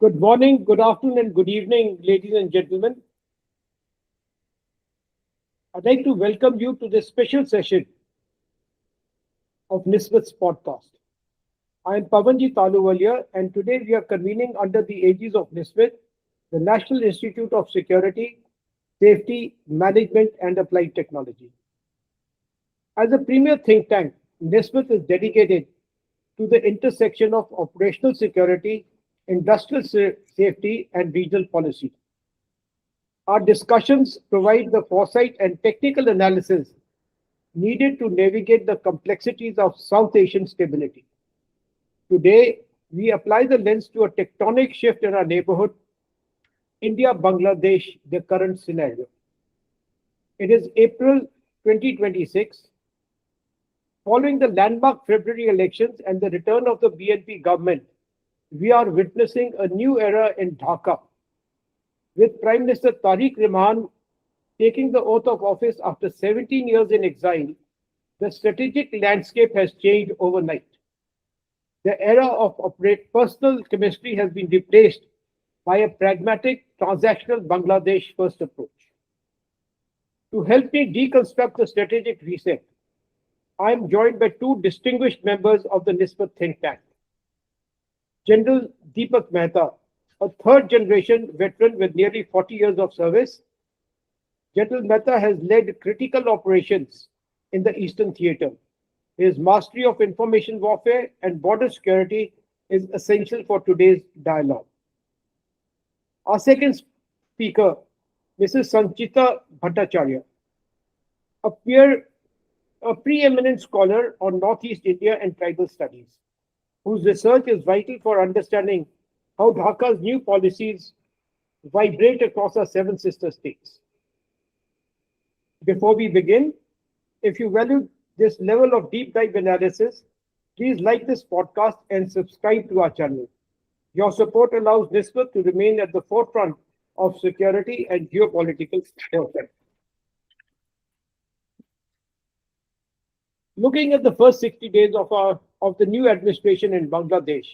Good morning, good afternoon, and good evening, ladies and gentlemen. I'd like to welcome you to this special session of NISSMAT's podcast. I am Pawanjit Ahluwalia, and today we are convening under the aegis of NISSMAT, the National Institute of Security, Safety, Management, and Applied Technology. As a premier think tank, NISSMAT is dedicated to the intersection of operational security, industrial safety, and regional policy. Our discussions provide the foresight and technical analysis needed to navigate the complexities of South Asian stability. Today, we apply the lens to a tectonic shift in our neighborhood, India-Bangladesh, the current scenario. It is April 2026. Following the landmark February elections and the return of the BNP government, we are witnessing a new era in Dhaka, with Prime Minister Tarique Rahman taking the oath of office after 17 years in exile. The strategic landscape has changed overnight. The era of personal chemistry has been replaced by a pragmatic, transactional Bangladesh first approach. To help me deconstruct the strategic reset, I am joined by two distinguished members of the NISSMAT think tank. General Deepak Mehta, a third-generation veteran with nearly 40 years of service. General Mehta has led critical operations in the Eastern Theatre. His mastery of information warfare and border security is essential for today's dialogue. Our second speaker, Mrs. Sanchita Bhattacharya, a preeminent scholar on Northeast India and tribal studies, whose research is vital for understanding how Dhaka's new policies vibrate across our seven sister states. Before we begin, if you value this level of deep dive analysis, please like this podcast and subscribe to our channel. Your support allows NISSMAT to remain at the forefront of security and geopolitical warfare. Looking at the first 60 days of the new administration in Bangladesh,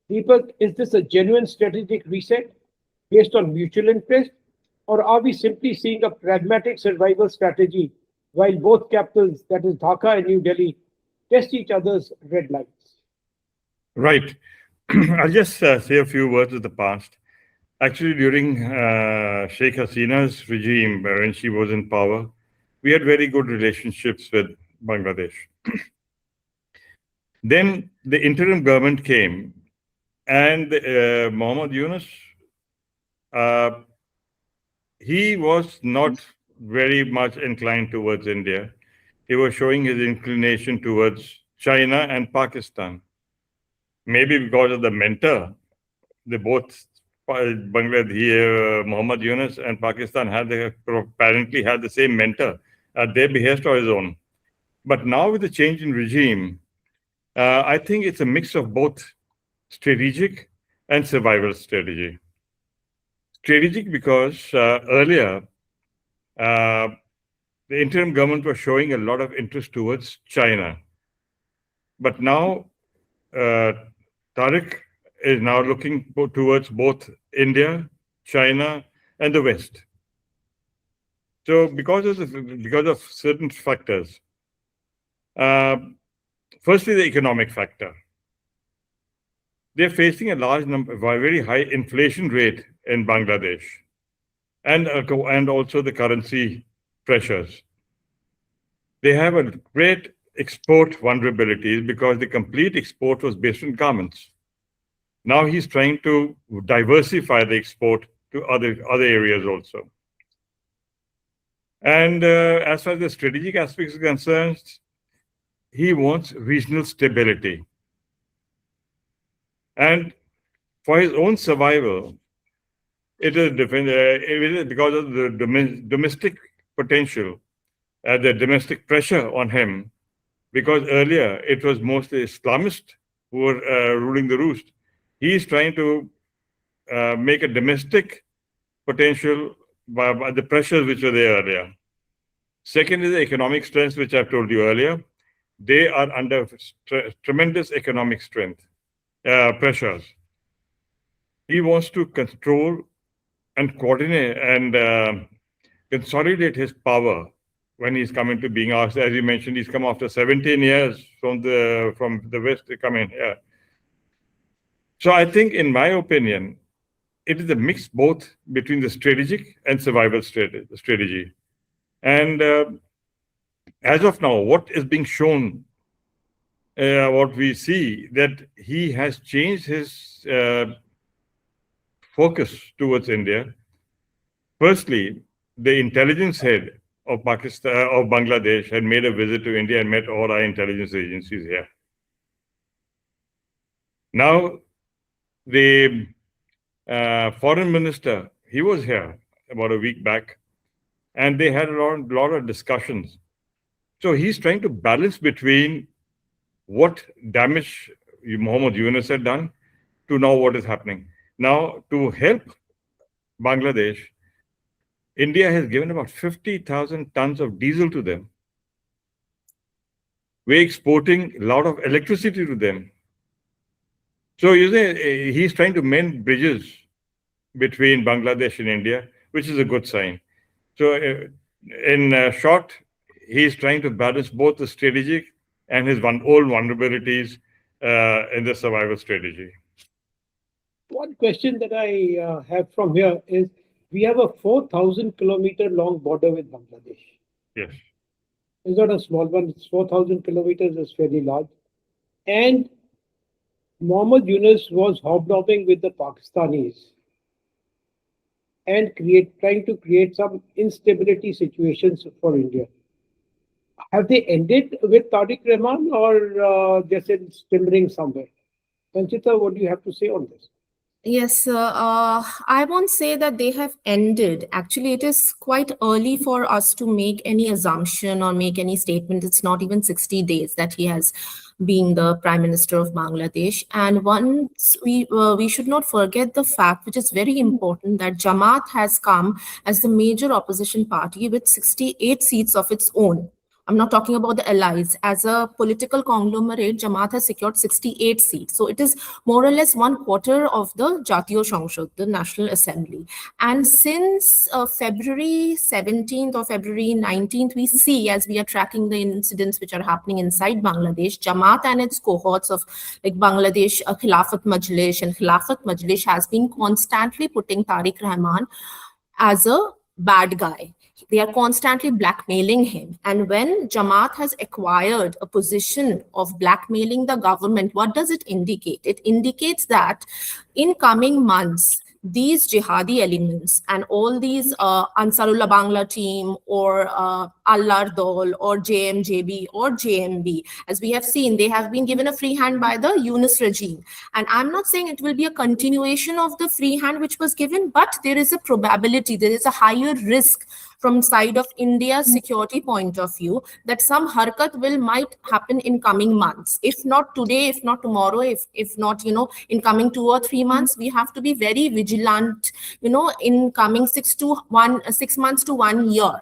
Deepak, is this a genuine strategic reset based on mutual interest, or are we simply seeing a pragmatic survival strategy while both capitals, that is Dhaka and New Delhi, test each other's red lines? Right. I'll just say a few words of the past. Actually, during Sheikh Hasina's regime, when she was in power, we had very good relationships with Bangladesh. Then the interim government came, and Mohammad Yunus, he was not very much inclined towards India. He was showing his inclination towards China and Pakistan. Maybe because of the mentor, they both, Bangladesh, Mohammad Yunus and Pakistan apparently had the same mentor at their behest or his own. But now with the change in regime, I think it's a mix of both strategic and survival strategy. Strategic because earlier, the interim government was showing a lot of interest towards China. But now, Tarique is now looking towards both India, China, and the West. So because of certain factors, firstly, the economic factor. They're facing a very high inflation rate in Bangladesh, and also the currency pressures. They have a great export vulnerabilities because the complete export was based on garments. Now he's trying to diversify the export to other areas also. And as far as the strategic aspects are concerned, he wants regional stability. And for his own survival, it is because of the domestic potential, the domestic pressure on him, because earlier it was mostly Islamists who were ruling the roost. He is trying to make a domestic potential by the pressures which were there earlier. Second is the economic strength, which I've told you earlier. They are under tremendous economic strength. pressures. He wants to control and coordinate and consolidate his power when he's coming to being asked. As you mentioned, he's come after 17 years from the West to come in here. So I think, in my opinion, it is a mix both between the strategic and survival strategy. And as of now, what is being shown, what we see, that he has changed his focus towards India. Firstly, the intelligence head of Bangladesh had made a visit to India and met all our intelligence agencies here. Now, the foreign minister, he was here about a week back, and they had a lot of discussions. So he's trying to balance between what damage Muhammad Yunus had done to now what is happening. Now, to help Bangladesh, India has given about 50,000 tons of diesel to them. We're exporting a lot of electricity to them. So you say he's trying to mend bridges between Bangladesh and India, which is a good sign. So in short, he's trying to balance both the strategic and his old vulnerabilities in the survival strategy. One question that I have from here is, we have a 4,000-kilometer long border with Bangladesh. Yes. It's not a small one. It's 4,000 kilometers. It's fairly large. And Muhammad Yunus was hobnobbing with the Pakistanis and trying to create some instability situations for India. Have they ended with Tarique Rahman, or they're still simmering somewhere? Sanchita, what do you have to say on this? Yes, I won't say that they have ended. Actually, it is quite early for us to make any assumption or make any statement. It's not even 60 days that he has been the Prime Minister of Bangladesh. And once we should not forget the fact, which is very important, that Jamaat has come as the major opposition party with 68 seats of its own. I'm not talking about the allies. As a political conglomerate, Jamaat has secured 68 seats. So it is more or less 1/4 of the Jatiyo সংসদ, the National Assembly. And since February 17th or February 19th, we see, as we are tracking the incidents which are happening inside Bangladesh, Jamaat and its cohorts of like Bangladesh Khilafat Majlis and Khilafat Majlis has been constantly putting Tarique Rahman as a bad guy. They are constantly blackmailing him. And when Jamaat has acquired a position of blackmailing the government, what does it indicate? It indicates that in coming months, these jihadi elements and all these Ansarullah Bangla team or Allar Dol or JMJB or JMB, as we have seen, they have been given a free hand by the Yunus regime. And I'm not saying it will be a continuation of the free hand which was given, but there is a probability, there is a higher risk from side of India's security point of view that some harkat might happen in coming months. If not today, if not tomorrow, if not, in coming 2 or 3 months, we have to be very vigilant, in coming 6 months to 1 year.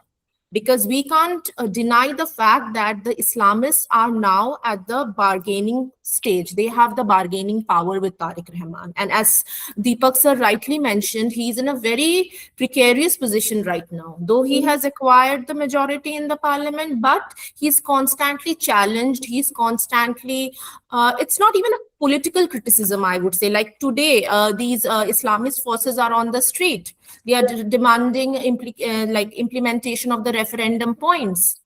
Because we can't deny the fact that the Islamists are now at the bargaining stage. They have the bargaining power with Tarique Rahman. And as Deepak sir rightly mentioned, he's in a very precarious position right now. Though he has acquired the majority in the parliament, but he's constantly challenged. He's constantly, it's not even a political criticism, I would say. Like today, these Islamist forces are on the street. They are demanding implementation of the referendum points.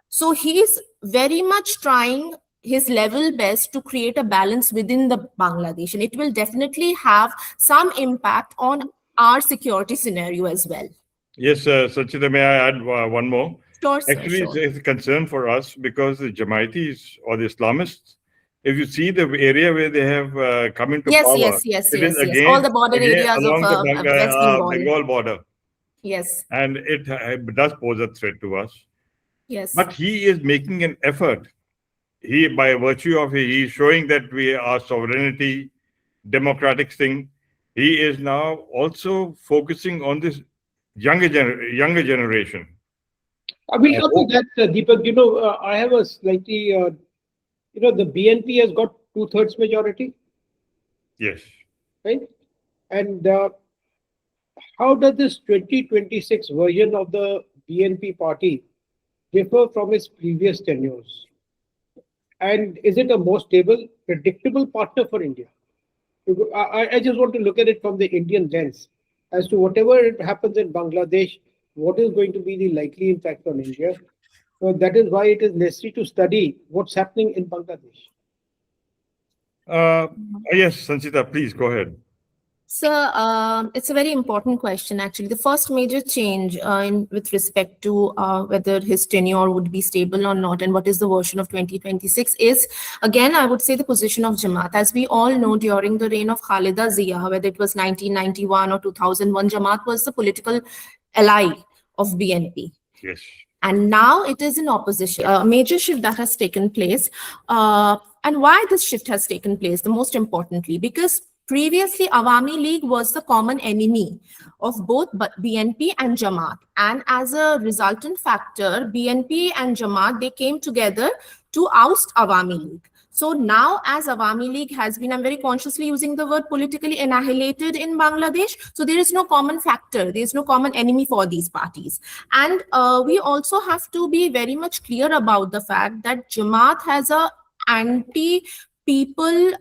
So he's very much trying his level best to create a balance within the Bangladesh, and it will definitely have some impact on our security scenario as well. Yes, Sanchita, may I add one more? Sure, sir, Actually, sure. it's a concern for us because the Jamaitis or the Islamists, if you see the area where they have come into power, yes. Again, all the border areas along of West Bengal. Bengal border. Yes. And it does pose a threat to us. Yes. But he is making an effort. By virtue of he's showing that we are sovereignty, democratic thing. He is now also focusing on this younger generation. We'll come to that, Deepak. I have a slightly, the BNP has got 2/3 majority. Yes. right? And how does this 2026 version of the BNP party differ from its previous tenures? And is it a more stable, predictable partner for India? I just want to look at it from the Indian lens as to whatever happens in Bangladesh, what is going to be the likely impact on India. So that is why it is necessary to study what's happening in Bangladesh. Yes, Sanchita, please go ahead. So it's a very important question, actually. The first major change with respect to whether his tenure would be stable or not, and what is the version of 2026 is, again, I would say the position of Jamaat. As we all know, during the reign of Khalida Zia, whether it was 1991 or 2001, Jamaat was the political ally of BNP. Yes. And now it is in opposition. A major shift that has taken place. And why this shift has taken place, the most importantly, because previously Awami League was the common enemy of both BNP and Jamaat. And as a resultant factor, BNP and Jamaat, they came together to oust Awami League. So now, as Awami League has been, I'm very consciously using the word politically annihilated in Bangladesh. So there is no common factor. There is no common enemy for these parties. And we also have to be very much clear about the fact that Jamaat has a anti-people,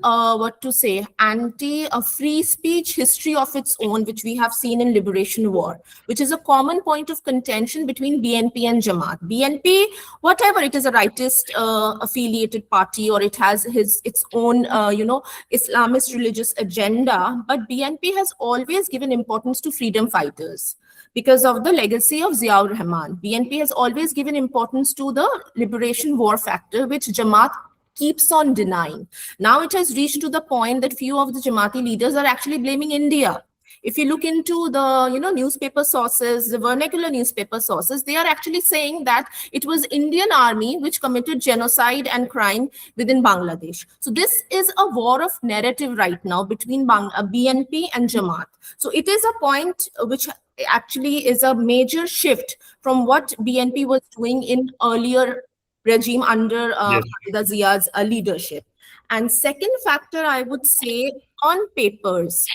anti-free speech history of its own, which we have seen in Liberation War, which is a common point of contention between BNP and Jamaat. BNP, whatever, it is a rightist affiliated party, or it has its own, Islamist religious agenda, but BNP has always given importance to freedom fighters. Because of the legacy of Ziaur Rahman, BNP has always given importance to the liberation war factor, which Jamaat keeps on denying. Now it has reached to the point that few of the Jamaati leaders are actually blaming India. If you look into the newspaper sources, the vernacular newspaper sources, they are actually saying that it was Indian army which committed genocide and crime within Bangladesh. So this is a war of narrative right now between BNP and Jamaat. So it is a point which actually is a major shift from what BNP was doing in earlier regime under Khalida Zia's leadership. And second factor, I would say, on papers,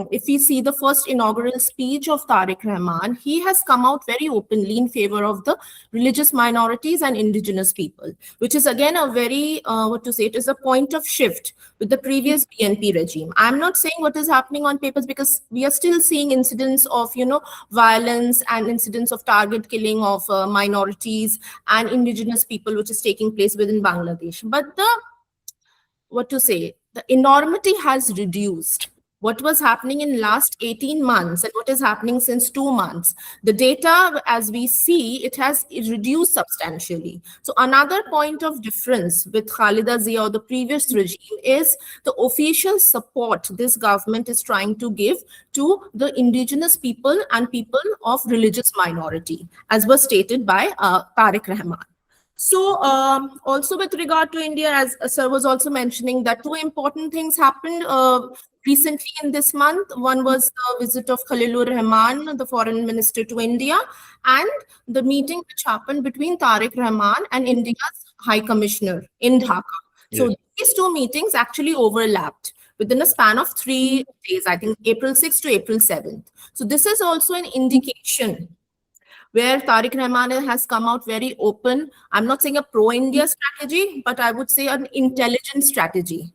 if we see the first inaugural speech of Tarique Rahman, he has come out very openly in favor of the religious minorities and indigenous people, which is again a very, it is a point of shift with the previous BNP regime. I'm not saying what is happening on papers, because we are still seeing incidents of, violence and incidents of target killing of minorities and indigenous people, which is taking place within Bangladesh. But the enormity has reduced. What was happening in last 18 months and what is happening since 2 months, the data, as we see, it has reduced substantially. So another point of difference with Khalida Zia or the previous regime is the official support this government is trying to give to the indigenous people and people of religious minority, as was stated by Tarique Rahman. So also with regard to India, as Sir was also mentioning, that two important things happened recently in this month. One was the visit of Khalilur Rahman, the foreign minister, to India, and the meeting which happened between Tarique Rahman and India's High Commissioner in Dhaka. So these two meetings actually overlapped within a span of 3 days, I think April 6th to April 7th. So this is also an indication where Tarique Rahman has come out very open. I'm not saying a pro-India strategy, but I would say an intelligent strategy,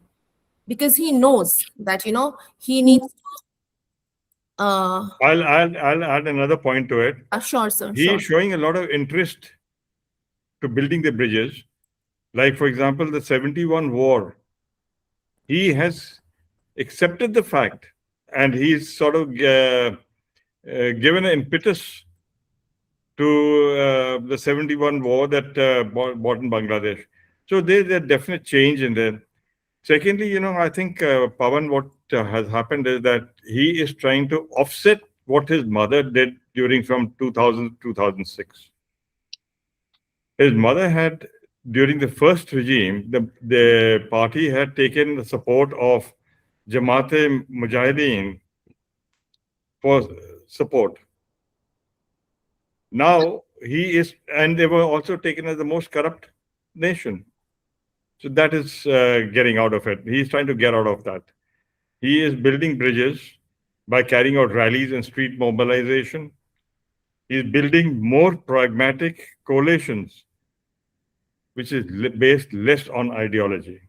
because he knows that, he needs to... I'll add another point to it. Sure, sir. He is showing a lot of interest to building the bridges. Like, for example, the 71 war. He has accepted the fact, and he's sort of given an impetus to the 71 war that brought in Bangladesh. So there's a definite change in there. Secondly, I think, Pawan, what has happened is that he is trying to offset what his mother did from 2000 to 2006. His mother had, during the first regime, the party had taken the support of Jamaat-e-Mujahideen for support. Now and they were also taken as the most corrupt nation. So that is getting out of it. He's trying to get out of that. He is building bridges by carrying out rallies and street mobilization. He is building more pragmatic coalitions, which is based less on ideology.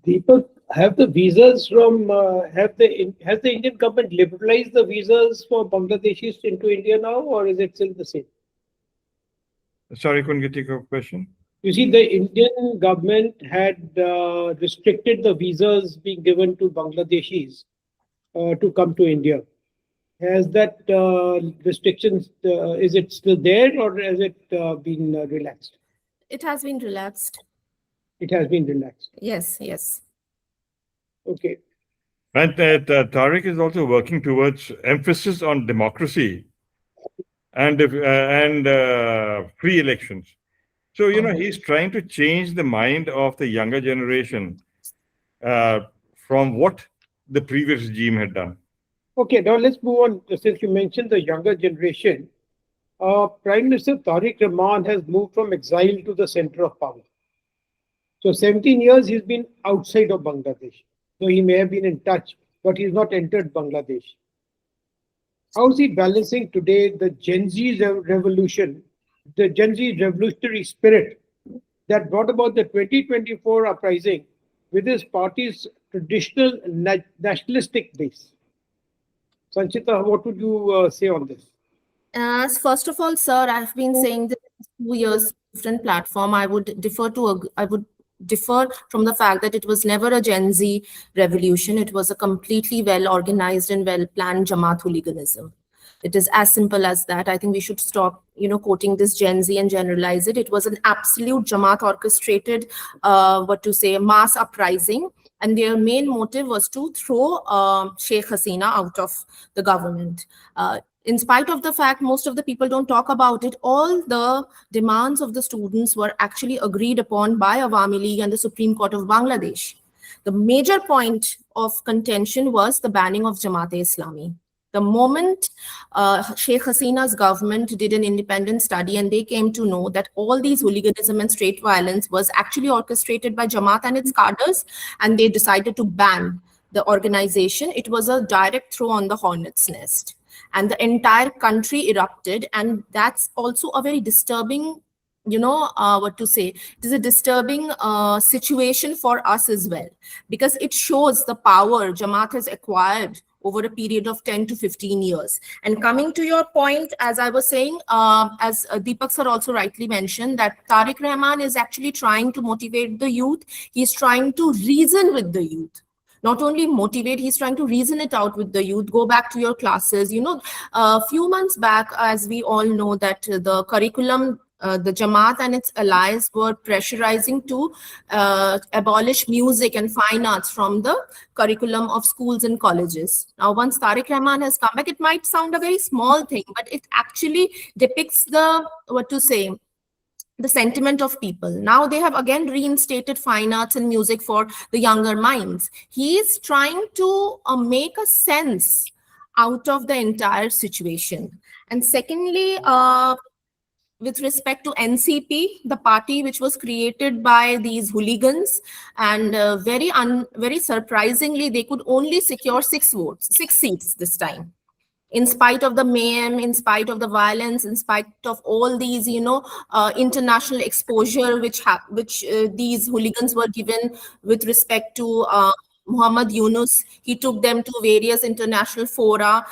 Deepak, have the visas from has the Indian government liberalized the visas for Bangladeshis into India now, or is it still the same? Sorry, couldn't get your question. You see, the Indian government had restricted the visas being given to Bangladeshis to come to India. Has that restrictions, is it still there, or has it been relaxed? It has been relaxed. It has been relaxed. Yes, yes. Okay. And Tarique is also working towards emphasis on democracy and free elections. So, he's trying to change the mind of the younger generation from what the previous regime had done. Okay, now let's move on. Since you mentioned the younger generation, Prime Minister Tarique Rahman has moved from exile to the center of power. So 17 years he's been outside of Bangladesh. So he may have been in touch, but he's not entered Bangladesh. How is he balancing today the Gen Z revolution, the Gen Z revolutionary spirit that brought about the 2024 uprising with his party's traditional nationalistic base? Sanchita, what would you say on this? First of all, sir, I've been saying this 2 years, different platform. I would differ from the fact that it was never a Gen Z revolution. It was a completely well-organized and well-planned Jamaat hooliganism. It is as simple as that. I think we should stop, quoting this Gen Z and generalize it. It was an absolute Jamaat orchestrated, mass uprising. And their main motive was to throw Sheikh Hasina out of the government. In spite of the fact most of the people don't talk about it, all the demands of the students were actually agreed upon by Awami League and the Supreme Court of Bangladesh. The major point of contention was the banning of Jamaat-e-Islami. The moment Sheikh Hasina's government did an independent study and they came to know that all these hooliganism and street violence was actually orchestrated by Jamaat and its cadres, and they decided to ban the organization, it was a direct throw on the hornet's nest. And the entire country erupted, and that's also a very disturbing, it is a disturbing situation for us as well, because it shows the power Jamaat has acquired over a period of 10 to 15 years. And coming to your point, as I was saying, as Deepak sir also rightly mentioned, that Tarique Rahman is actually trying to motivate the youth. He's trying to reason with the youth. Not only motivate, he's trying to reason it out with the youth. Go back to your classes. A few months back, as we all know, that the curriculum, the Jamaat and its allies were pressurizing to abolish music and fine arts from the curriculum of schools and colleges. Now, once Tarique Rahman has come back, it might sound a very small thing, but it actually depicts the sentiment of people. Now they have again reinstated fine arts and music for the younger minds. He is trying to make a sense out of the entire situation. And secondly, with respect to NCP, the party which was created by these hooligans, and very surprisingly, they could only secure 6 seats this time. In spite of the mayhem, in spite of the violence, in spite of all these, international exposure which these hooligans were given with respect to Muhammad Yunus. He took them to various international fora,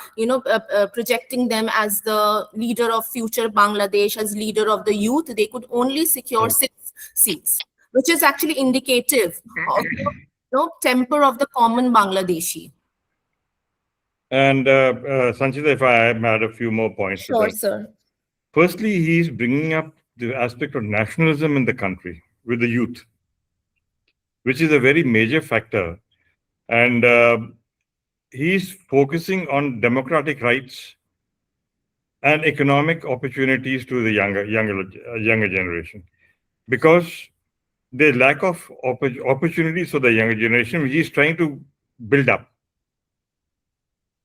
projecting them as the leader of future Bangladesh, as leader of the youth. They could only secure 6 seats, which is actually indicative of the temper of the common Bangladeshi. And Sanchita, if I add a few more points. Sure, sir. Firstly, he's bringing up the aspect of nationalism in the country with the youth, which is a very major factor. And he's focusing on democratic rights and economic opportunities to the younger generation, because the lack of opportunities for the younger generation, which he's trying to build up.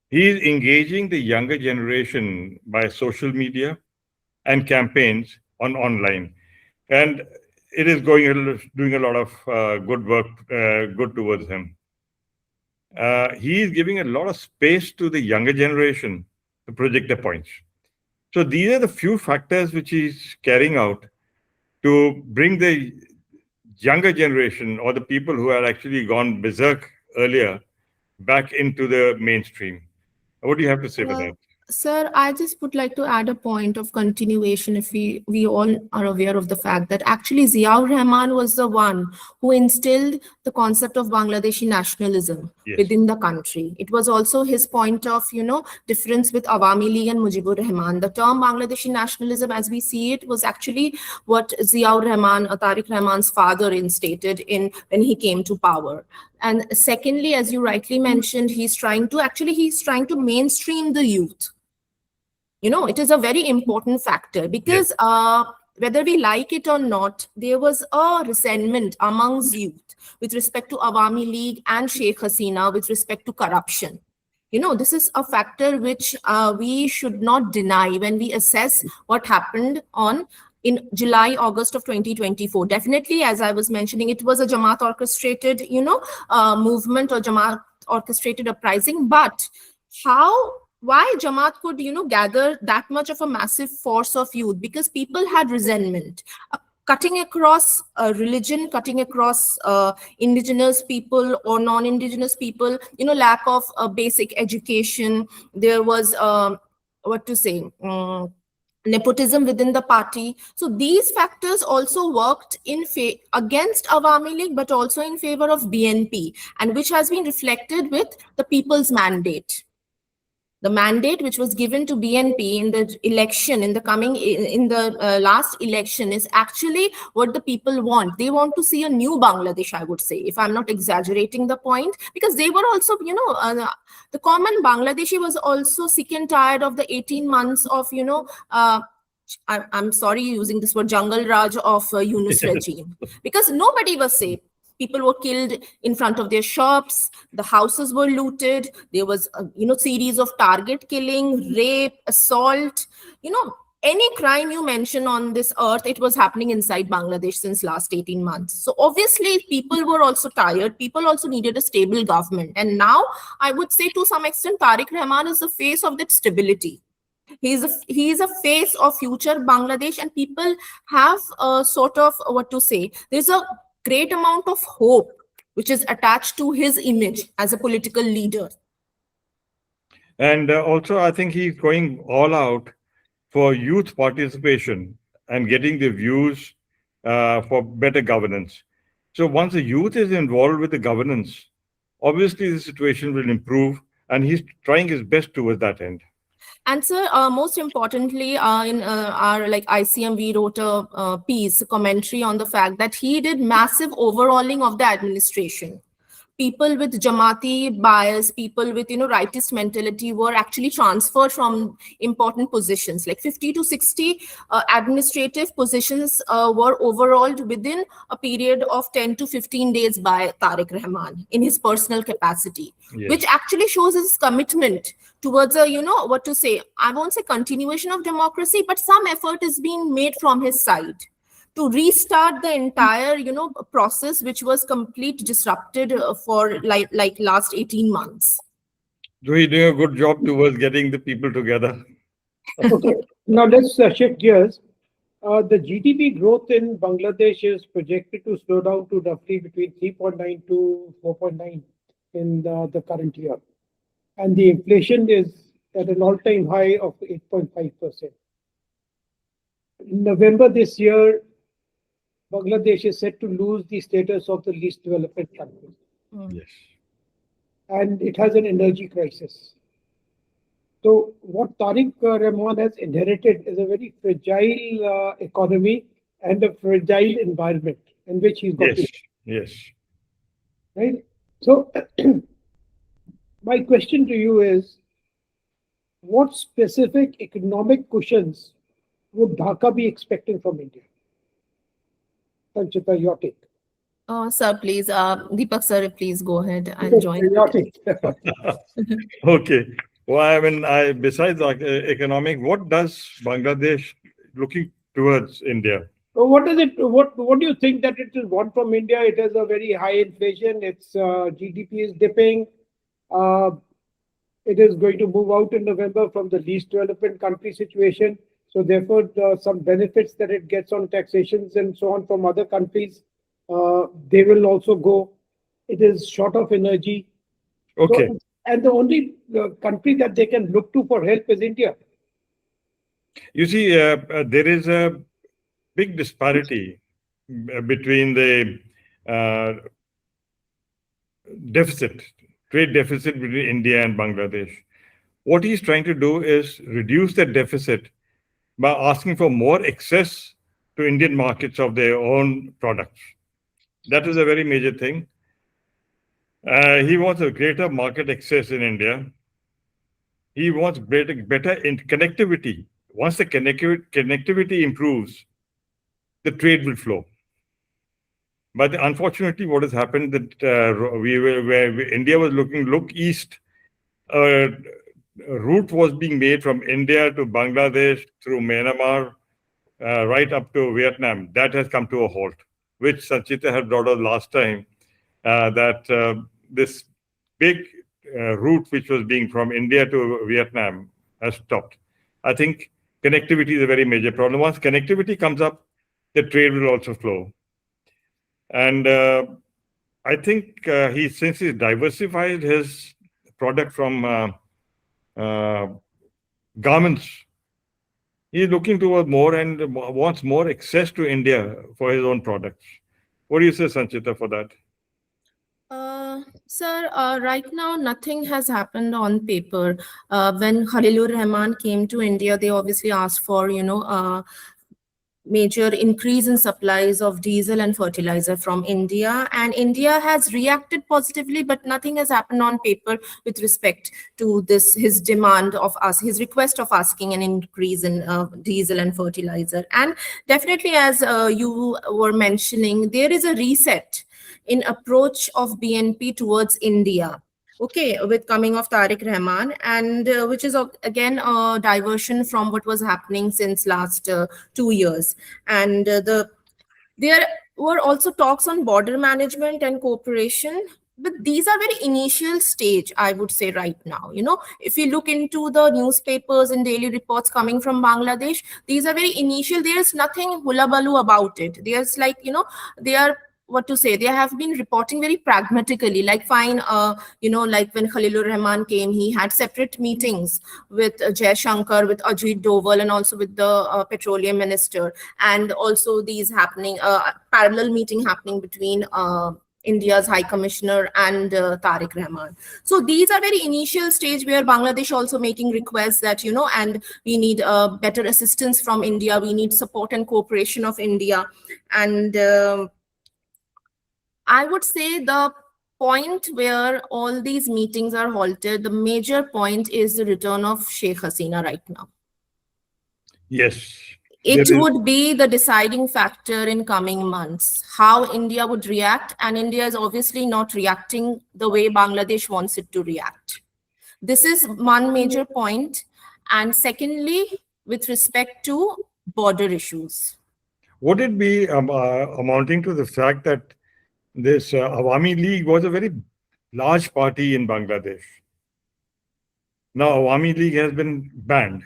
He is engaging the younger generation by social media and campaigns online, and it is doing a lot of good work, good towards him. he is giving a lot of space to the younger generation to project their points. So these are the few factors which he's carrying out to bring the younger generation or the people who had actually gone berserk earlier back into the mainstream. What do you have to say for that? Sir, I just would like to add a point of continuation. If we all are aware of the fact that actually Ziaur Rahman was the one who instilled the concept of Bangladeshi nationalism within the country. It was also his point of, difference with Awami League and Mujibur Rahman. The term Bangladeshi nationalism, as we see it, was actually what Ziaur Rahman, Tarique Rahman's father, instated when he came to power. And secondly, as you rightly mentioned, he's trying to mainstream the youth. It is a very important factor because whether we like it or not, there was a resentment amongst youth with respect to Awami League and Sheikh Hasina with respect to corruption. This is a factor which we should not deny when we assess what happened in July, August of 2024. Definitely, as I was mentioning, it was a Jamaat orchestrated, movement or Jamaat orchestrated uprising. But why Jamaat could, gather that much of a massive force of youth? Because people had resentment. Cutting across religion, cutting across indigenous people or non-indigenous people, lack of basic education. There was, nepotism within the party. So these factors also worked against Awami League, but also in favor of BNP, and which has been reflected with the people's mandate. The mandate which was given to BNP in the election, in the last election, is actually what the people want. They want to see a new Bangladesh, I would say, if I'm not exaggerating the point, because they were also, the common Bangladeshi was also sick and tired of the 18 months of, I'm sorry using this word, Jungle Raj of Yunus regime, because nobody was safe. People were killed in front of their shops. The houses were looted. There was, series of target killing, rape, assault. Any crime you mention on this earth, it was happening inside Bangladesh since last 18 months. So obviously, people were also tired. People also needed a stable government. And now, I would say to some extent, Tarique Rahman is the face of that stability. He is a face of future Bangladesh, and people have a sort of, there's a great amount of hope which is attached to his image as a political leader. And also, I think he's going all out for youth participation and getting the views for better governance. So once the youth is involved with the governance, obviously the situation will improve, and he's trying his best towards that end. And sir, most importantly, in our ICM, we wrote a commentary on the fact that he did massive overhauling of the administration. People with Jamaati bias, people with, rightist mentality were actually transferred from important positions. Like 50 to 60 administrative positions were overhauled within a period of 10 to 15 days by Tarique Rahman in his personal capacity, which actually shows his commitment towards a, I won't say continuation of democracy, but some effort is being made from his side to restart the entire, process which was completely disrupted for like last 18 months. So he's doing a good job towards getting the people together. Okay, now let's shift gears. The GDP growth in Bangladesh is projected to slow down to roughly between 3.9 to 4.9 in the current year. And the inflation is at an all-time high of 8.5%. In November this year, Bangladesh is set to lose the status of the least developed country. Yes. And it has an energy crisis. So what Tarique Rahman has inherited is a very fragile economy and a fragile environment in which he's got to. Yes. Right? So my question to you is, what specific economic cushions would Dhaka be expecting from India? Sanchita, your take. Sir, please, Deepak sir, please go ahead and join. Your take. Okay. Well, I mean, besides economic, what does Bangladesh looking towards India? So what is it? What do you think that it will want from India? It has a very high inflation. Its GDP is dipping. It is going to move out in November from the least development country situation. So therefore, some benefits that it gets on taxations and so on from other countries, they will also go. It is short of energy. Okay. So, and the only country that they can look to for help is India. You see, there is a big disparity between the trade deficit between India and Bangladesh. What he's trying to do is reduce that deficit by asking for more access to Indian markets of their own products. That is a very major thing. He wants a greater market access in India. He wants better connectivity. Once the connectivity improves, the trade will flow. But unfortunately, what has happened that India was look east. A route was being made from India to Bangladesh through Myanmar, right up to Vietnam. That has come to a halt, which Sanchita had brought up last time. That this big route, which was being from India to Vietnam, has stopped. I think connectivity is a very major problem. Once connectivity comes up, the trade will also flow. And I think since he's diversified his product from garments, he's looking toward more and wants more access to India for his own products. What do you say, Sanchita, for that? Sir, right now nothing has happened on paper. When Khalilur Rahman came to India, they obviously asked for, major increase in supplies of diesel and fertilizer from India, and India has reacted positively, but nothing has happened on paper with respect to this, his demand of us, his request of asking an increase in diesel and fertilizer. And definitely, as you were mentioning, there is a reset in approach of BNP towards India. Okay, with coming of Tarique Rahman, and which is again a diversion from what was happening since last 2 years. And there were also talks on border management and cooperation, but these are very initial stage, I would say right now. If you look into the newspapers and daily reports coming from Bangladesh, these are very initial. There's nothing hullabaloo about it. There's like, they are, what to say, they have been reporting very pragmatically, like fine, like when Khalilur Rahman came, he had separate meetings with Jai Shankar, with Ajit Doval, and also with the petroleum minister, and also these happening, parallel meeting happening between India's High Commissioner and Tarique Rahman. So these are very initial stage where Bangladesh also making requests that, and we need better assistance from India, we need support and cooperation of India. And I would say the point where all these meetings are halted, the major point is the return of Sheikh Hasina right now. Yes. It would be the deciding factor in coming months, how India would react. And India is obviously not reacting the way Bangladesh wants it to react. This is one major point. And secondly, with respect to border issues. Would it be amounting to the fact that this Awami League was a very large party in Bangladesh? Now Awami League has been banned.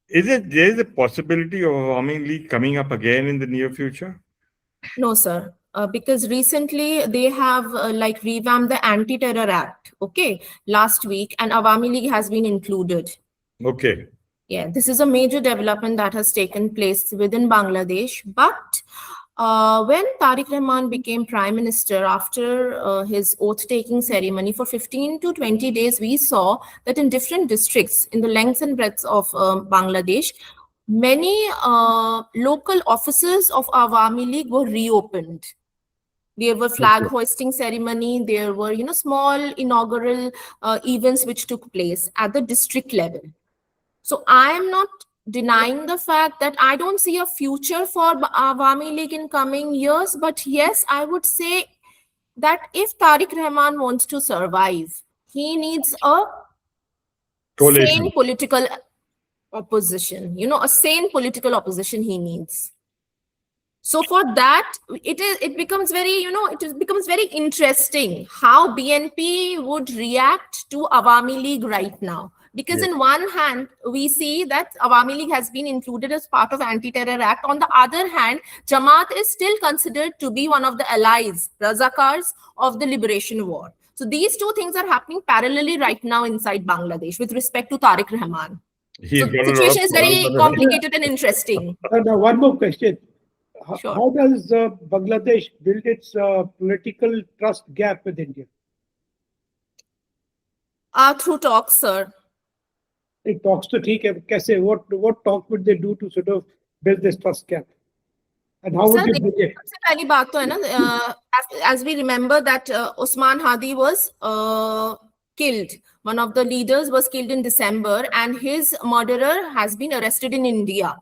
Is there a possibility of Awami League coming up again in the near future? No, sir. Because recently they have revamped the Anti-Terror Act, okay, last week, and Awami League has been included. Okay. Yeah, this is a major development that has taken place within Bangladesh. But when Tarique Rahman became Prime Minister, after his oath-taking ceremony, for 15 to 20 days, we saw that in different districts, in the length and breadth of Bangladesh, many local offices of Awami League were reopened. There were flag hoisting ceremony. There were, small inaugural events which took place at the district level. So I am not denying the fact that I don't see a future for Awami League in coming years. But yes, I would say that if Tarique Rahman wants to survive, he needs a sane political opposition. A sane political opposition he needs. So for that, it becomes very, it becomes very interesting how BNP would react to Awami League right now. Because Yes. in one hand, we see that Awami League has been included as part of Anti-Terror Act. On the other hand, Jamaat is still considered to be one of the allies, Razakars of the liberation war. So these two things are happening parallelly right now inside Bangladesh with respect to Tarique Rahman. He's So got a lot of situation is very problems. complicated and interesting. Now, one more question. Sure. How does Bangladesh build its political trust gap with India? Through talks, sir. It talks to ठीक है कैसे what talk would they do to sort of build this trust gap, and how would Sir, you build it? सबसे पहली बात तो है ना, as we remember that Usman Hadi was killed. One of the leaders was killed in December, and his murderer has been arrested in India.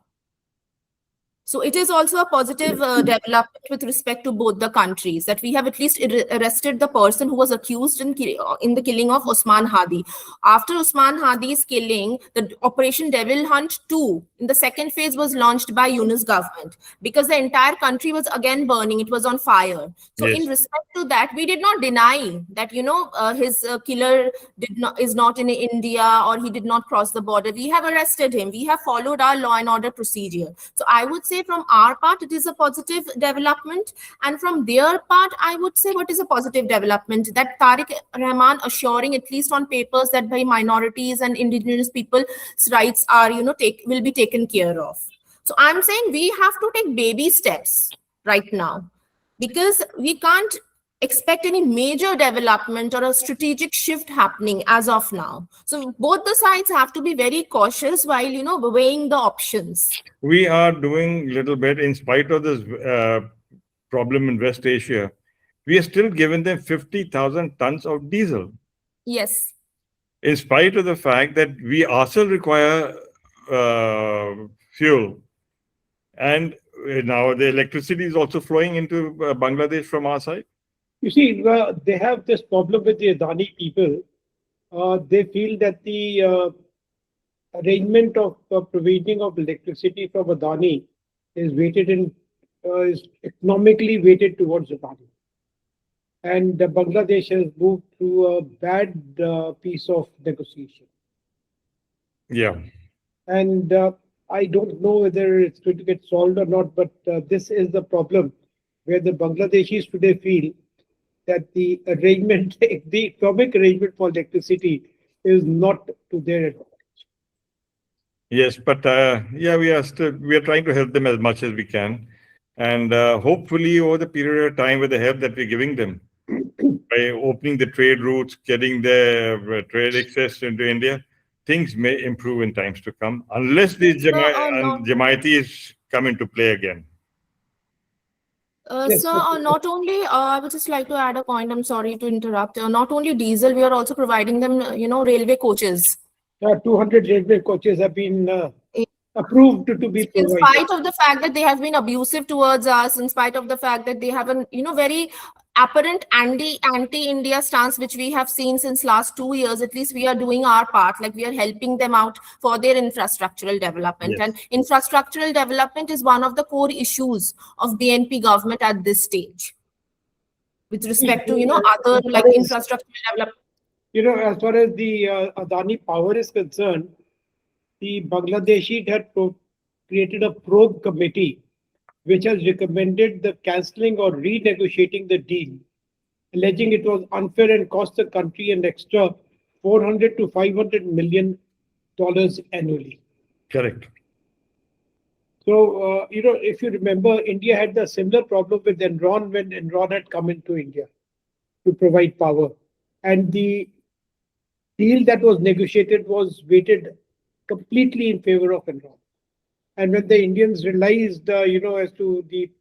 So it is also a positive development with respect to both the countries, that we have at least arrested the person who was accused in the killing of Usman Hadi. After Usman Hadi's killing, the Operation Devil Hunt 2 in the second phase was launched by Yunus government, because the entire country was again burning. It was on fire. So Yes. in respect to that, we did not deny that, his killer is not in India, or he did not cross the border. We have arrested him. We have followed our law and order procedure. So I would say from our part, it is a positive development. And from their part, I would say what is a positive development? That Tarique Rahman assuring, at least on papers, that by minorities and indigenous people's rights are, will be taken care of. So I'm saying we have to take baby steps right now, because we can't expect any major development or a strategic shift happening as of now. So both the sides have to be very cautious while, weighing the options. We are doing a little bit in spite of this problem in West Asia. We are still giving them 50,000 tons of diesel. Yes. In spite of the fact that we ourselves require fuel. And now the electricity is also flowing into Bangladesh from our side. You see, they have this problem with the Adani people. They feel that the arrangement of provisioning of electricity from Adani is is economically weighted towards Adani. And Bangladesh has moved through a bad piece of negotiation. Yeah. And I don't know whether it's going to get solved or not, but this is the problem where the Bangladeshis today feel that the arrangement, the economic arrangement for electricity is not to their advantage. Yes, but we are trying to help them as much as we can. And hopefully over the period of time, with the help that we're giving them, by opening the trade routes, getting the trade access into India, things may improve in times to come, unless these Jamaitis come into play again. Yes, Sir, not only, I would just like to add a point, I'm sorry to interrupt. Not only diesel, we are also providing them, railway coaches. 200 railway coaches have been approved to be provided. In spite of the fact that they have been abusive towards us, in spite of the fact that they have a, very apparent anti-India stance, which we have seen since last 2 years, at least we are doing our part, like we are helping them out for their infrastructural development. Yes. And infrastructural development is one of the core issues of BNP government at this stage, with respect to, other like infrastructural development. As far as the Adani power is concerned, the Bangladeshi had created a probe committee which has recommended the cancelling or renegotiating the deal, alleging it was unfair and cost the country an extra $400 to $500 million annually. Correct. So, if you remember, India had the similar problem with Enron when Enron had come into India to provide power. And the deal that was negotiated was weighted completely in favor of Enron. And when the Indians realized, as to the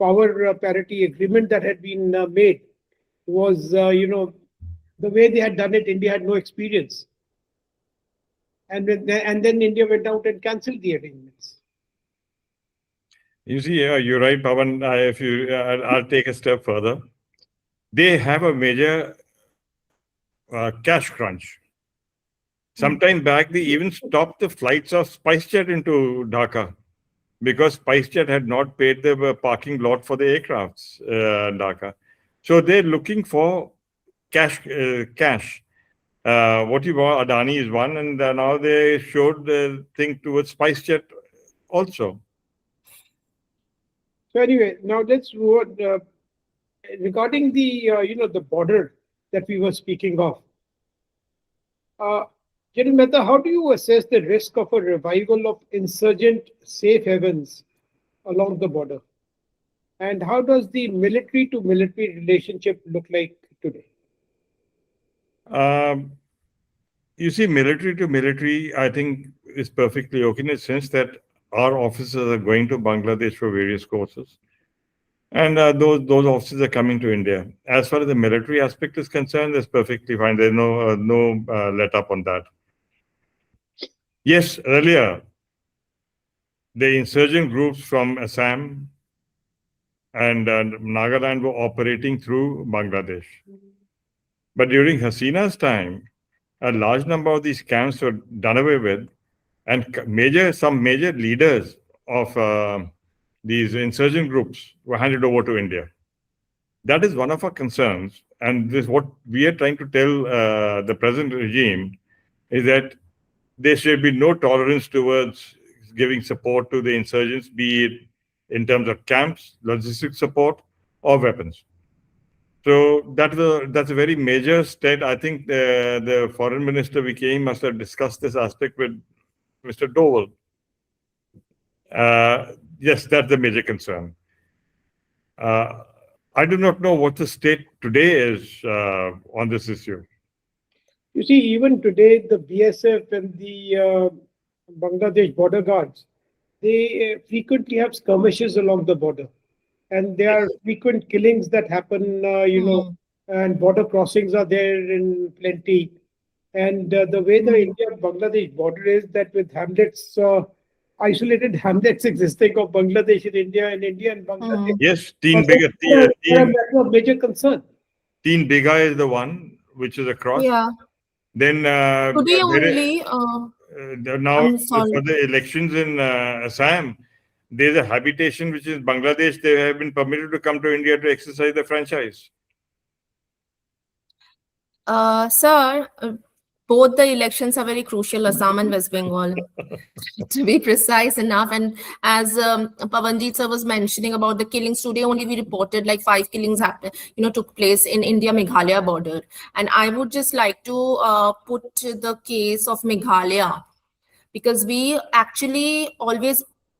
power parity agreement that had been made was, the way they had done it, India had no experience. And then India went out and cancelled the arrangements. You see, you're right, Pawan. I'll take a step further. They have a major cash crunch. Sometime back, they even stopped the flights of SpiceJet into Dhaka because SpiceJet had not paid the parking lot for the aircrafts, Dhaka. So they're looking for cash. What you want, Adani is one, and now they showed the thing towards SpiceJet also. So anyway, now let's move on, regarding the the border that we were speaking of. General Mehta, how do you assess the risk of a revival of insurgent safe havens along the border? And how does the military to military relationship look like today? You see, military to military, I think, is perfectly okay in the sense that our officers are going to Bangladesh for various courses. And those officers are coming to India. As far as the military aspect is concerned, that's perfectly fine. There's no let up on that. Yes, earlier, the insurgent groups from Assam and Nagaland were operating through Bangladesh. But during Hasina's time, a large number of these camps were done away with, and some major leaders of these insurgent groups were handed over to India. That is one of our concerns, and this what we are trying to tell the present regime is that there should be no tolerance towards giving support to the insurgents, be it in terms of camps, logistic support, or weapons. So that's a very major state. I think the foreign minister we came must have discussed this aspect with Mr. Dole. Yes, that's the major concern. I do not know what the state today is on this issue. You see, even today, the BSF and the Bangladesh border guards, they frequently have skirmishes along the border. And there are frequent killings that happen, and border crossings are there in plenty. And the way the India-Bangladesh border is, that with hamlets, isolated hamlets existing of Bangladesh in India and India and Bangladesh. Yes, a major concern. Teen Bega is the one which is across. Yeah. Then Today only. now for the elections in Assam, there's a habitation which is Bangladesh. They have been permitted to come to India to exercise the franchise. Sir, both the elections are very crucial, Assam and West Bengal, to be precise enough. And as Pawanjit sir was mentioning about the killings, today only we reported like 5 killings happened, took place in India-Meghalaya border. And I would just like to put the case of Meghalaya, because we actually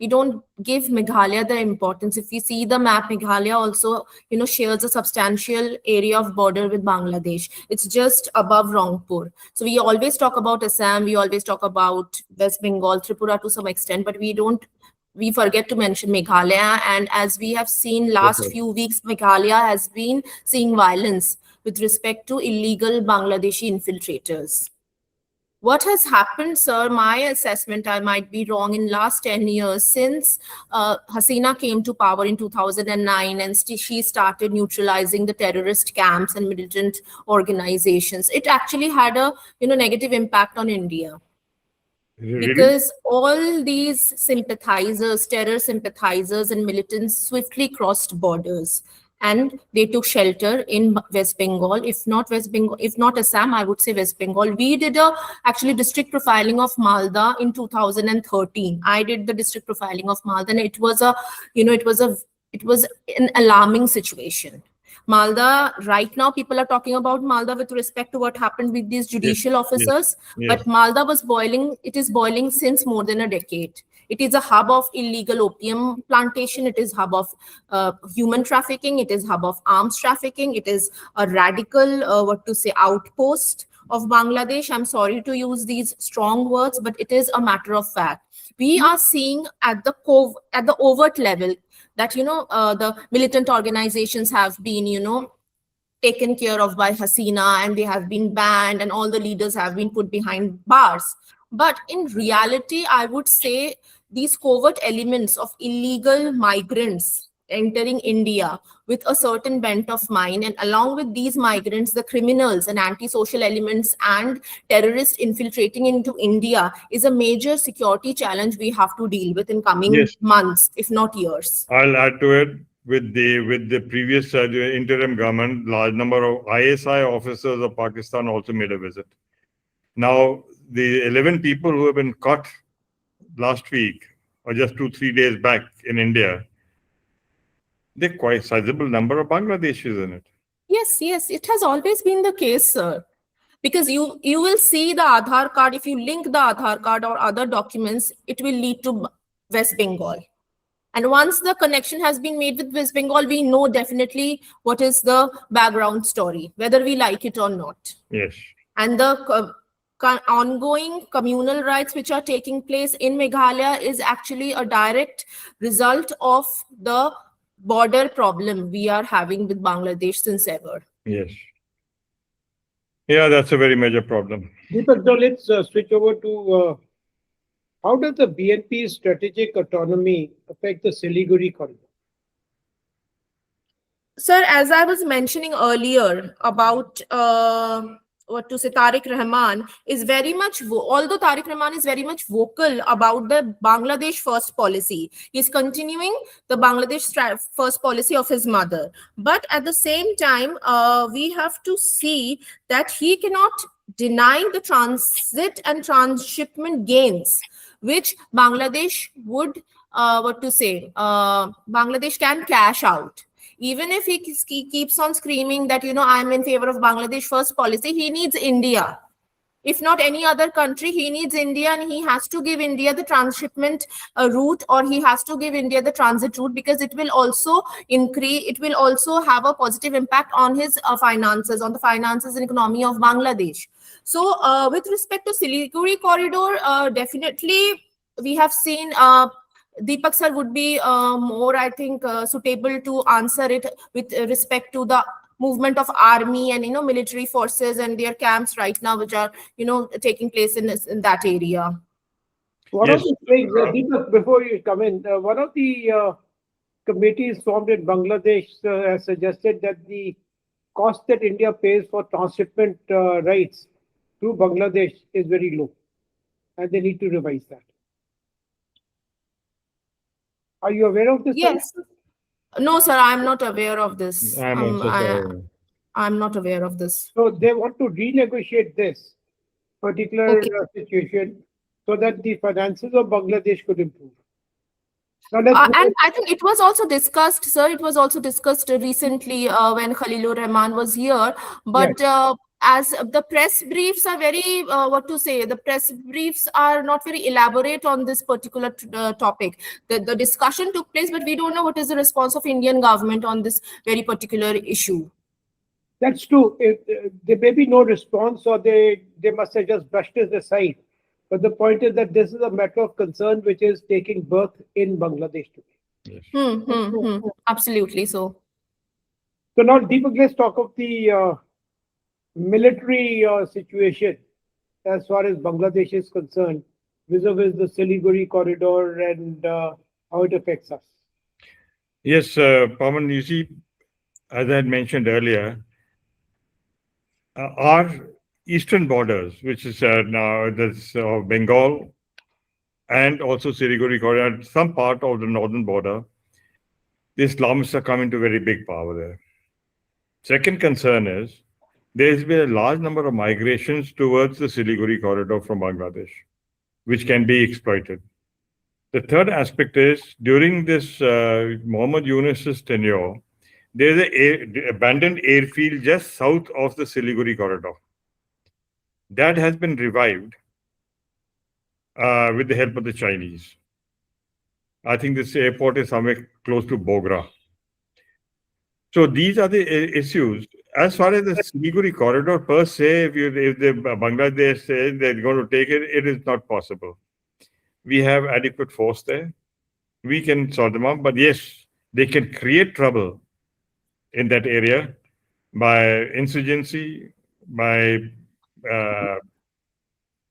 we don't give Meghalaya the importance. If we see the map, Meghalaya also, shares a substantial area of border with Bangladesh. It's just above Rangpur. So we always talk about Assam, we always talk about West Bengal, Tripura to some extent, but we forget to mention Meghalaya. And as we have seen last few weeks, Meghalaya has been seeing violence with respect to illegal Bangladeshi infiltrators. What has happened, sir, my assessment, I might be wrong, in last 10 years since Hasina came to power in 2009 and she started neutralizing the terrorist camps and militant organizations, it actually had a negative impact on India. Really? Because all these sympathizers, terror sympathizers and militants swiftly crossed borders. And they took shelter in West Bengal. If not Assam, I would say West Bengal. We did actually district profiling of Malda in 2013. I did the district profiling of Malda, and it was an alarming situation. Malda, right now, people are talking about Malda with respect to what happened with these judicial officers. Yes. But Malda was boiling. It is boiling since more than a decade. It is a hub of illegal opium plantation. It is hub of human trafficking. It is hub of arms trafficking. It is a radical, outpost of Bangladesh. I'm sorry to use these strong words, but it is a matter of fact. We are seeing at the overt level that, the militant organizations have been, taken care of by Hasina, and they have been banned, and all the leaders have been put behind bars. But in reality, I would say these covert elements of illegal migrants entering India with a certain bent of mind, and along with these migrants, the criminals and antisocial elements and terrorists infiltrating into India is a major security challenge we have to deal with in coming Yes. months, if not years. I'll add to it. With the previous interim government, large number of ISI officers of Pakistan also made a visit. Now, the 11 people who have been caught last week or just 2-3 days back in India, they're quite sizable number of Bangladeshis in it. Yes, it has always been the case, sir. Because you will see the Aadhaar card, if you link the Aadhaar card or other documents, it will lead to West Bengal. And once the connection has been made with West Bengal, we know definitely what is the background story, whether we like it or not. Yes. And the ongoing communal rights which are taking place in Meghalaya is actually a direct result of the border problem we are having with Bangladesh since ever. Yes. Yeah, that's a very major problem. Deepak, now let's switch over to how does the BNP's strategic autonomy affect the Siliguri corridor? Sir, as I was mentioning earlier about Tarique Rahman is very much, although Tarique Rahman is very much vocal about the Bangladesh first policy, he's continuing the Bangladesh first policy of his mother. But at the same time, we have to see that he cannot deny the transit and transshipment gains, which Bangladesh would, Bangladesh can cash out. Even if he keeps on screaming that, I'm in favor of Bangladesh first policy, he needs India. If not any other country, he needs India, and he has to give India the transshipment route, or he has to give India the transit route, because it will also have a positive impact on his finances, on the finances and economy of Bangladesh. So with respect to Siliguri corridor, definitely we have seen Deepak sir would be more, I think, suitable to answer it with respect to the movement of army and military forces and their camps right now, which are taking place in that area. One of the things, Deepak, before you come in, one of the committees formed in Bangladesh has suggested that the cost that India pays for transshipment rights through Bangladesh is very low, and they need to revise that. Are you aware of this? Yes. No, sir, I'm not aware of this. I'm not aware of this. So they want to renegotiate this particular situation so that the finances of Bangladesh could improve. And I think it was also discussed, sir. It was also discussed recently when Khalilur Rahman was here. But as the press briefs are very, the press briefs are not very elaborate on this particular topic. The discussion took place, but we don't know what is the response of Indian government on this very particular issue. That's true. There may be no response, or they must have just brushed it aside. But the point is that this is a matter of concern which is taking birth in Bangladesh today. Yes. Absolutely so. So now, Deepak, let's talk of the military situation as far as Bangladesh is concerned, vis-a-vis the Siliguri corridor and how it affects us. Yes, Pawan, you see, as I had mentioned earlier, our eastern borders, which is now this Bengal and also Siliguri corridor, some part of the northern border, the Islamists are coming to very big power there. Second concern is there has been a large number of migrations towards the Siliguri corridor from Bangladesh, which can be exploited. The third aspect is during this Muhammad Yunus's tenure, there is an abandoned airfield just south of the Siliguri corridor. That has been revived with the help of the Chinese. I think this airport is somewhere close to Bogra. So these are the issues. As far as the Siliguri corridor per se, if the Bangladesh says they're going to take it, it is not possible. We have adequate force there. We can sort them out. But yes, they can create trouble in that area by insurgency, by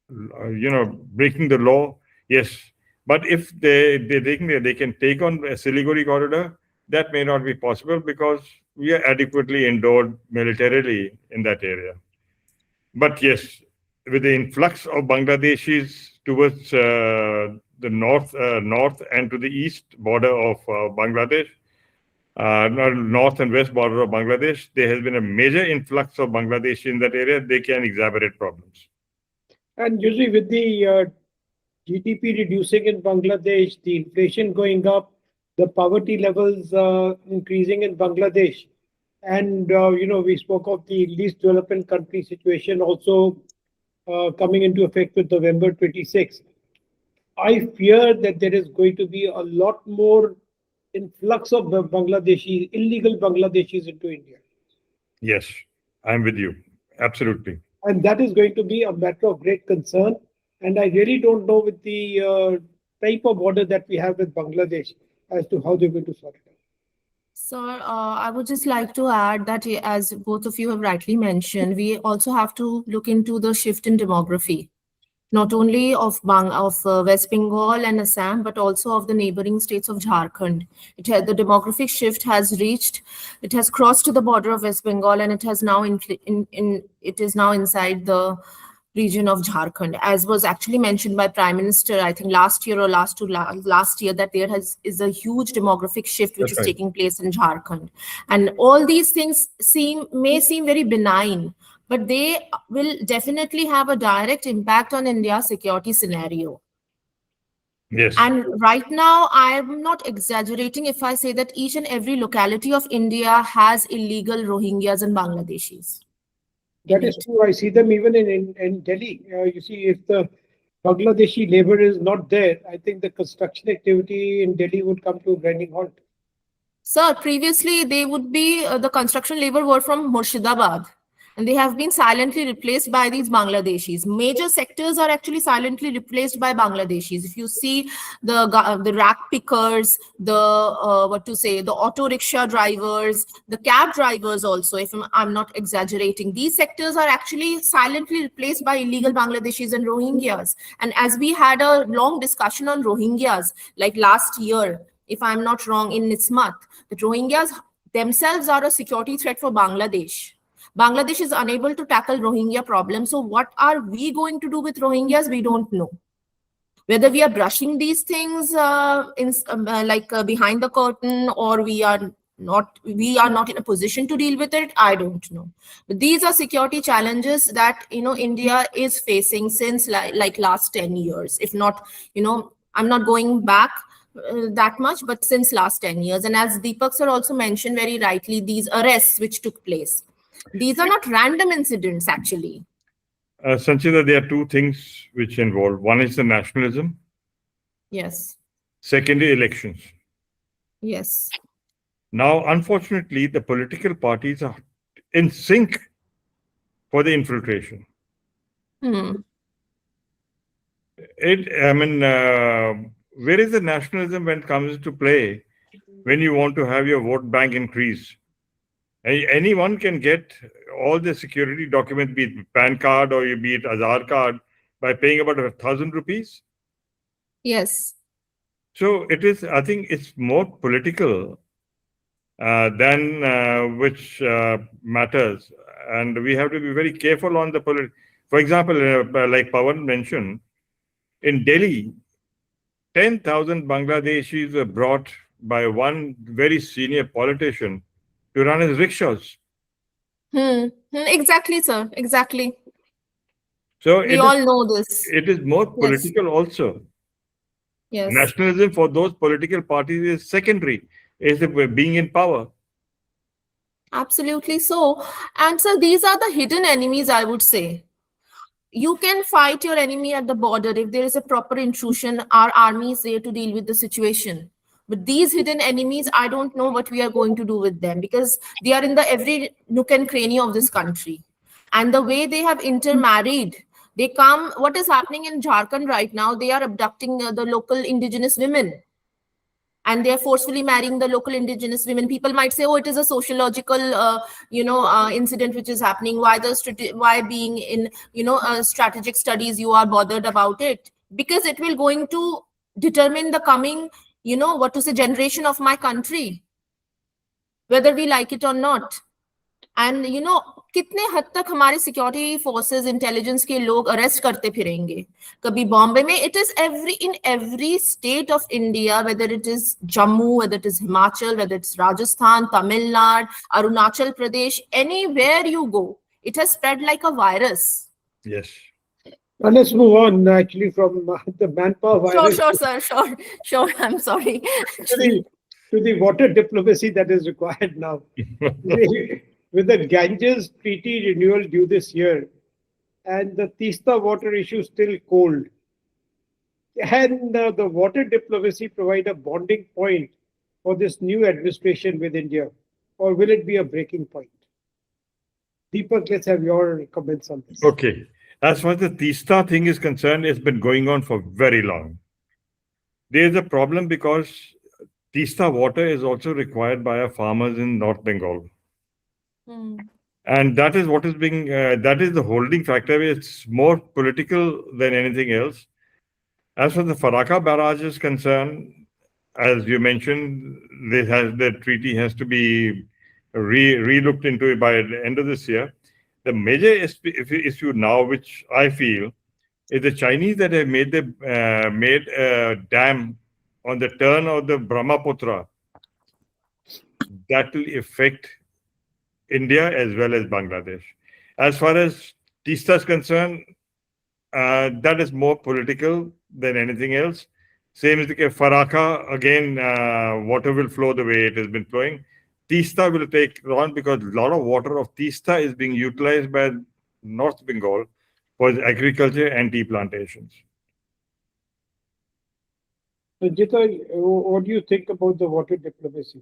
breaking the law. Yes, but if they think that they can take on a Siliguri corridor, that may not be possible because we are adequately endowed militarily in that area. But yes, with the influx of Bangladeshis towards the north and to the east border of Bangladesh, north and west border of Bangladesh, there has been a major influx of Bangladeshi in that area. They can exacerbate problems. And usually with the GDP reducing in Bangladesh, the inflation going up, the poverty levels increasing in Bangladesh, and we spoke of the least developed country situation also coming into effect with November 26. I fear that there is going to be a lot more influx of Bangladeshis, illegal Bangladeshis into India. Yes, I'm with you. Absolutely. And that is going to be a matter of great concern. And I really don't know with the type of border that we have with Bangladesh as to how they're going to sort it out. Sir, I would just like to add that, as both of you have rightly mentioned, we also have to look into the shift in demography, not only of West Bengal and Assam, but also of the neighboring states of Jharkhand. The demographic shift has crossed the border of West Bengal, and it is now inside the region of Jharkhand, as was actually mentioned by Prime Minister, I think last year or last year, that there is a huge demographic shift which is taking place in Jharkhand. And all these things may seem very benign, but they will definitely have a direct impact on India's security scenario. Yes. And right now, I am not exaggerating if I say that each and every locality of India has illegal Rohingyas and Bangladeshis. That is true. I see them even in Delhi. You see, if the Bangladeshi labor is not there, I think the construction activity in Delhi would come to a grinding halt. Sir, previously they would be the construction labor were from Murshidabad, and they have been silently replaced by these Bangladeshis. Major sectors are actually silently replaced by Bangladeshis. If you see the rack pickers, the auto rickshaw drivers, the cab drivers also, if I'm not exaggerating, these sectors are actually silently replaced by illegal Bangladeshis and Rohingyas. And as we had a long discussion on Rohingyas, like last year, if I'm not wrong, in NISSMAT, the Rohingyas themselves are a security threat for Bangladesh. Bangladesh is unable to tackle Rohingya problem. So what are we going to do with Rohingyas? We don't know. Whether we are brushing these things behind the curtain, or we are not in a position to deal with it, I don't know. But these are security challenges that India is facing since like last 10 years. If not, I'm not going back that much, but since last 10 years. And as Deepak sir also mentioned very rightly, these arrests which took place, these are not random incidents actually. Sanchita, there are two things which involve. One is the nationalism. Yes. Secondly, elections. Yes. Now, unfortunately, the political parties are in sync for the infiltration. Hmm. Where is the nationalism when it comes to play when you want to have your vote bank increase? Anyone can get all the security documents, be it PAN card or be it Aadhaar card, by paying about 1,000 rupees. Yes. So it is, I think it's more political than which matters. And we have to be very careful on the political. For example, like Pawan mentioned, in Delhi, 10,000 Bangladeshis were brought by one very senior politician to run his rickshaws. Exactly, sir. Exactly. So we all know this. It is more political also. Yes. Nationalism for those political parties is secondary, is being in power. Absolutely so. And so these are the hidden enemies, I would say. You can fight your enemy at the border. If there is a proper intrusion, our army is there to deal with the situation. But these hidden enemies, I don't know what we are going to do with them, because they are in the every nook and cranny of this country. And the way they have intermarried, they come, what is happening in Jharkhand right now, they are abducting the local indigenous women. And they are forcefully marrying the local indigenous women. People might say, oh, it is a sociological, incident which is happening. Why being in, strategic studies, you are bothered about it? Because it will going to determine the coming, generation of my country. whether we like it or not. And you know, कितने हद तक हमारे security forces intelligence के लोग arrest करते फिरेंगे. कभी बॉम्बे में, it is in every state of India, whether it is Jammu, whether it is Himachal, whether it's Rajasthan, Tamil Nadu, Arunachal Pradesh, anywhere you go, it has spread like a virus. Yes. Now let's move on actually from the manpower virus Sure, sir, sure. I'm sorry. to the water diplomacy that is required now. With the Ganges Treaty renewal due this year and the Teesta water issue still cold, can the water diplomacy provide a bonding point for this new administration with India, or will it be a breaking point? Deepak, let's have your comments on this. Okay. As far as the Teesta thing is concerned, it's been going on for very long. There is a problem because Teesta water is also required by our farmers in North Bengal. And that is what is being, that is the holding factor. It's more political than anything else. As far as the Farakka barrage is concerned, as you mentioned, the treaty has to be re-looked into by the end of this year. The major issue now, which I feel, is the Chinese that have made a dam on the turn of the Brahmaputra. That will affect India as well as Bangladesh. As far as Teesta is concerned, that is more political than anything else. Same as the Farakka, again, water will flow the way it has been flowing. Teesta will take on because a lot of water of Teesta is being utilized by North Bengal for agriculture and tea plantations. Sanchita, what do you think about the water diplomacy?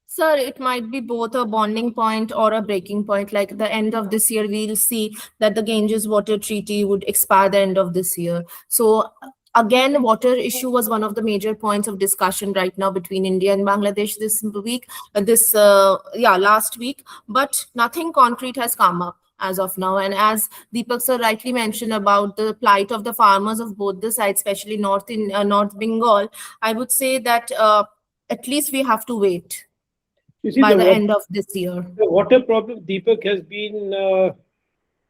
Sir, it might be both a bonding point or a breaking point. Like the end of this year, we'll see that the Ganges Water Treaty would expire the end of this year. So again, water issue was one of the major points of discussion right now between India and Bangladesh last week, but nothing concrete has come up as of now. And as Deepak sir rightly mentioned about the plight of the farmers of both the sides, especially North Bengal, I would say that at least we have to wait. You see, by the end of this year. The water problem, Deepak, has been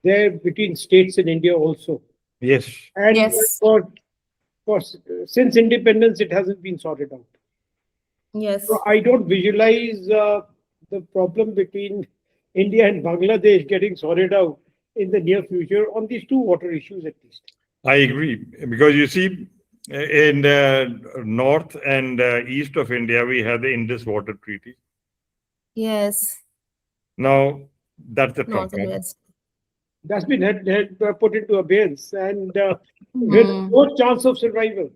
there between states in India also. Yes. And yes. Since independence, it hasn't been sorted out. Yes. So I don't visualize the problem between India and Bangladesh getting sorted out in the near future on these two water issues at least. I agree. Because you see, in the north and east of India, we have the Indus Water Treaty. Yes. Now, that's the problem. That's been put into abeyance and with no chance of survival.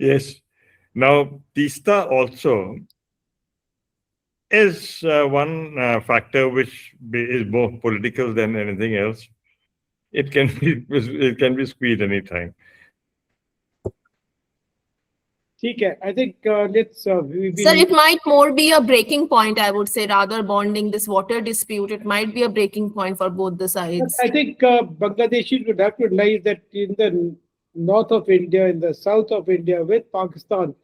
Yes. Now, Teesta also is one factor which is more political than anything else. It can be squeezed anytime. I think let's... Sir, it might more be a breaking point, I would say, rather bonding this water dispute. It might be a breaking point for both the sides. I think Bangladeshis would have to realize that in the north of India, in the south of India, with Pakistan,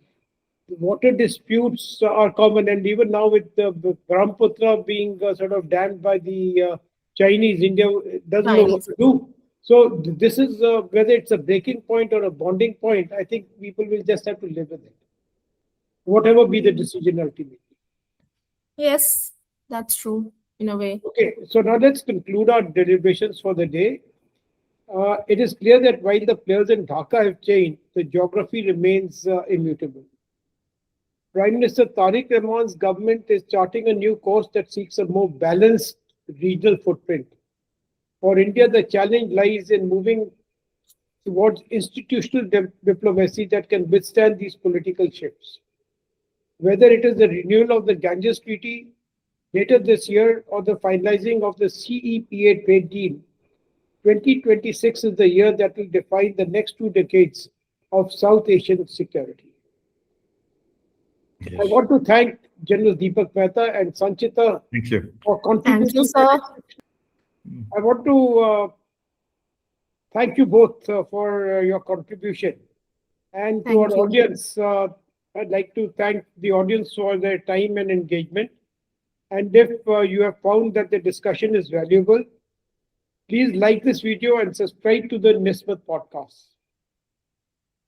water disputes are common. And even now with the Brahmaputra being sort of dammed by the Chinese, India doesn't know what to do. So this is whether it's a breaking point or a bonding point, I think people will just have to live with it, whatever be the decision ultimately. Yes, that's true in a way. Okay, so now let's conclude our deliberations for the day. It is clear that while the players in Dhaka have changed, the geography remains immutable. Prime Minister Tarique Rahman's government is charting a new course that seeks a more balanced regional footprint. For India, the challenge lies in moving towards institutional diplomacy that can withstand these political shifts. Whether it is the renewal of the Ganges Treaty later this year or the finalizing of the CEPA trade deal, 2026 is the year that will define the next 2 decades of South Asian security. Yes. I want to thank General Deepak Mehta and Sanchita for contributing. Thank you, sir. I want to thank you both for your contribution. And to our audience, I'd like to thank the audience for their time and engagement. And if you have found that the discussion is valuable, please like this video and subscribe to the NISSMAT podcast.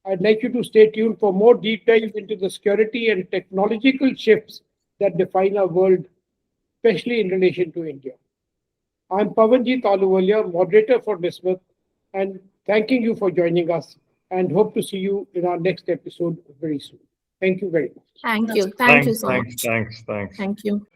I'd like you to stay tuned for more deep dives into the security and technological shifts that define our world, especially in relation to India. I'm Pawanjit Ahluwalia, moderator for NISSMAT, and thanking you for joining us, and hope to see you in our next episode very soon. Thank you very much. Thank you. Thank you so Thanks, much. thanks, thanks. Thank you.